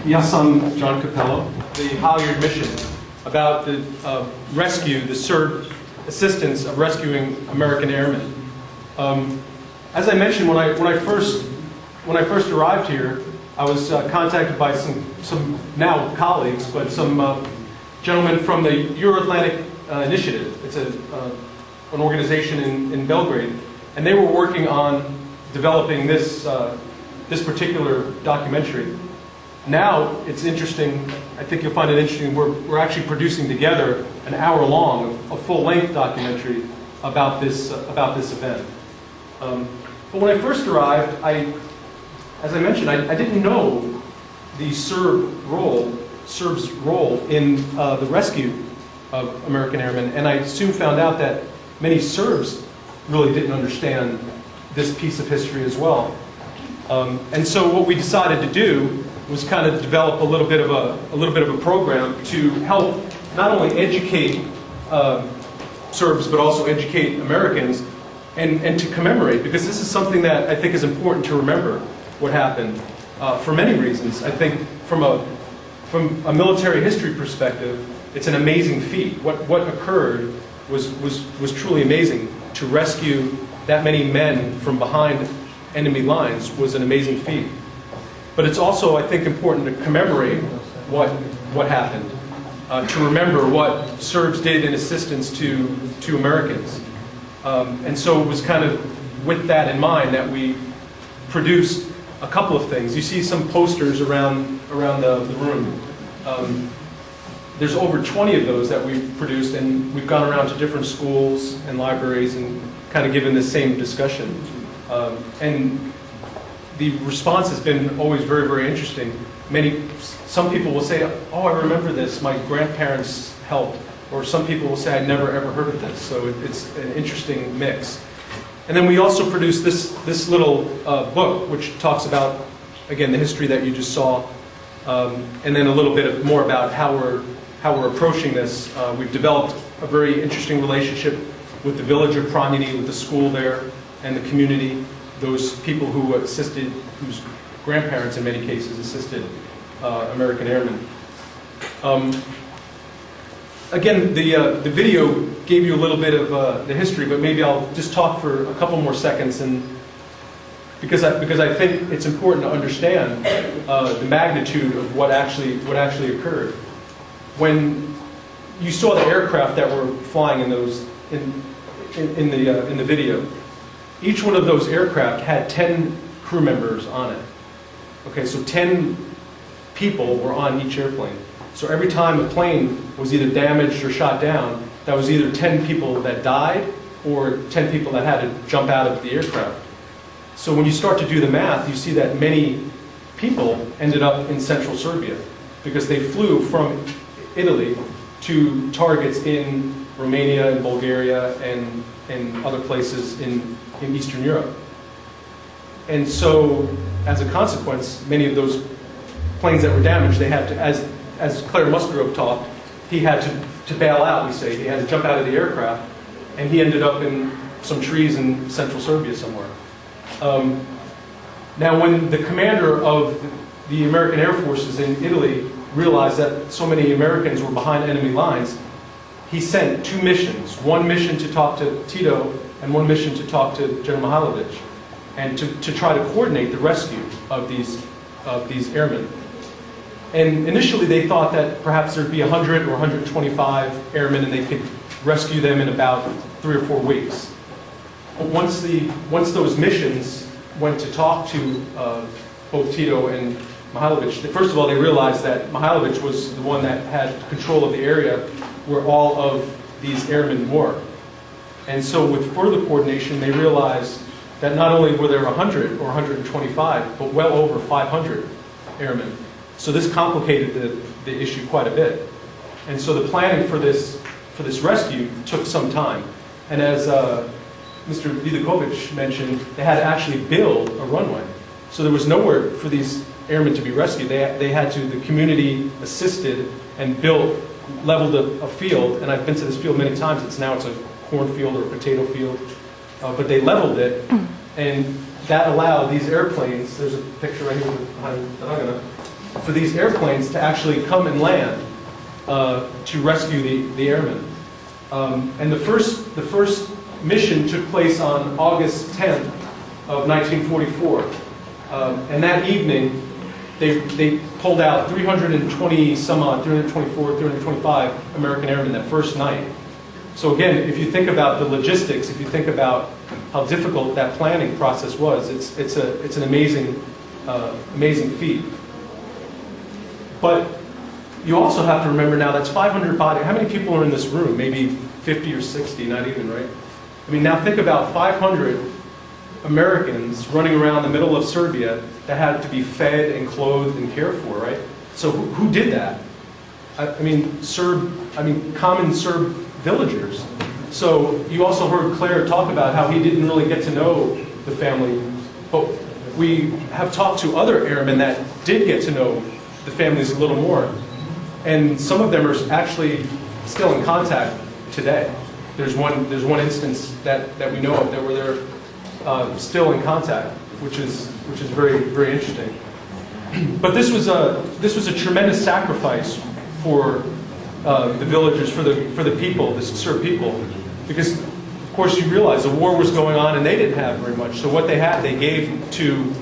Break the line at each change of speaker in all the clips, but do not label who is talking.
Yes, I'm John Capello, the Halyard Mission, about the the Serb assistance of rescuing American airmen. As I mentioned, when I first arrived here, I was contacted by some now colleagues, but some gentlemen from the Euro-Atlantic Initiative. It's an organization in Belgrade, and they were working on developing this particular documentary. Now it's interesting. I think you'll find it interesting. We're actually producing together an hour-long, a full-length documentary about this event. But when I first arrived, as I mentioned, I didn't know the Serbs' role in the rescue of American airmen, and I soon found out that many Serbs really didn't understand this piece of history as well. And so what we decided to do was kind of develop a little bit of a program to help not only educate Serbs but also educate Americans and to commemorate, because this is something that I think is important to remember what happened for many reasons. I think from a military history perspective, it's an amazing feat. What occurred was truly amazing. To rescue that many men from behind enemy lines was an amazing feat. But it's also, I think, important to commemorate what happened, to remember what Serbs did in assistance to Americans. And so it was kind of with that in mind that we produced a couple of things. You see some posters around the room. There's over 20 of those that we've produced, and we've gone around to different schools and libraries and kind of given the same discussion. And the response has been always very, very interesting. Some people will say, "Oh, I remember this. My grandparents helped," or some people will say, "I'd never ever heard of this." So it's an interesting mix. And then we also produced this little book, which talks about, again, the history that you just saw, and then a little bit more about how we're approaching this. We've developed a very interesting relationship with the village of Pranjani, with the school there, and the community. Those people who assisted, whose grandparents in many cases assisted American airmen. Again, the video gave you a little bit of the history, but maybe I'll just talk for a couple more seconds, and because I think it's important to understand the magnitude of what actually occurred. When you saw the aircraft that were flying in the video, each one of those aircraft had 10 crew members on it. Okay, so 10 people were on each airplane. So every time a plane was either damaged or shot down, that was either 10 people that died or 10 people that had to jump out of the aircraft. So when you start to do the math, you see that many people ended up in central Serbia because they flew from Italy to targets in Romania and Bulgaria and other places in Eastern Europe. And so, as a consequence, many of those planes that were damaged, they had to, as Claire Musgrove talked, he had to bail out, we say. He had to jump out of the aircraft, and he ended up in some trees in central Serbia somewhere. Now, when the commander of the American Air Forces in Italy realized that so many Americans were behind enemy lines, he sent 2 missions. One mission to talk to Tito, and one mission to talk to General Mihailovic, and to try to coordinate the rescue of these airmen. And initially they thought that perhaps there'd be 100 or 125 airmen and they could rescue them in about 3 or 4 weeks. But once those missions went to talk to both Tito and Mihailovic, first of all they realized that Mihailovic was the one that had control of the area where all of these airmen were. And so with further coordination, they realized that not only were there 100 or 125, but well over 500 airmen. So this complicated the issue quite a bit. And so the planning for this rescue took some time. And as Mr. Vidakovic mentioned, they had to actually build a runway. So there was nowhere for these airmen to be rescued. The community assisted and leveled a field, and I've been to this field many times. Now it's a cornfield or a potato field, but they leveled it, and that allowed these airplanes. There's a picture right here behind that I'm going to for these airplanes to actually come and land to rescue the airmen. And the first mission took place on August 10th of 1944. And that evening, they pulled out 320 some odd, 324, 325 American airmen that first night. So again, if you think about the logistics, if you think about how difficult that planning process was, it's an amazing feat. But you also have to remember now that's 500 bodies. How many people are in this room? Maybe 50 or 60, not even, right? I mean, now think about 500 Americans running around the middle of Serbia that had to be fed and clothed and cared for, right? So who did that? I mean, common Serb villagers. So you also heard Claire talk about how he didn't really get to know the family, but we have talked to other airmen that did get to know the families a little more. And some of them are actually still in contact today. There's one instance that we know of that where they're still in contact, which is very, very interesting. But this was a tremendous sacrifice for the villagers, for the people, the Serb people, because of course you realize the war was going on and they didn't have very much. So what they had, they gave to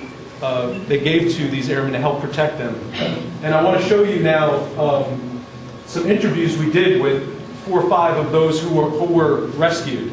these airmen to help protect them. And I want to show you now some interviews we did with 4 or 5 of those who were rescued.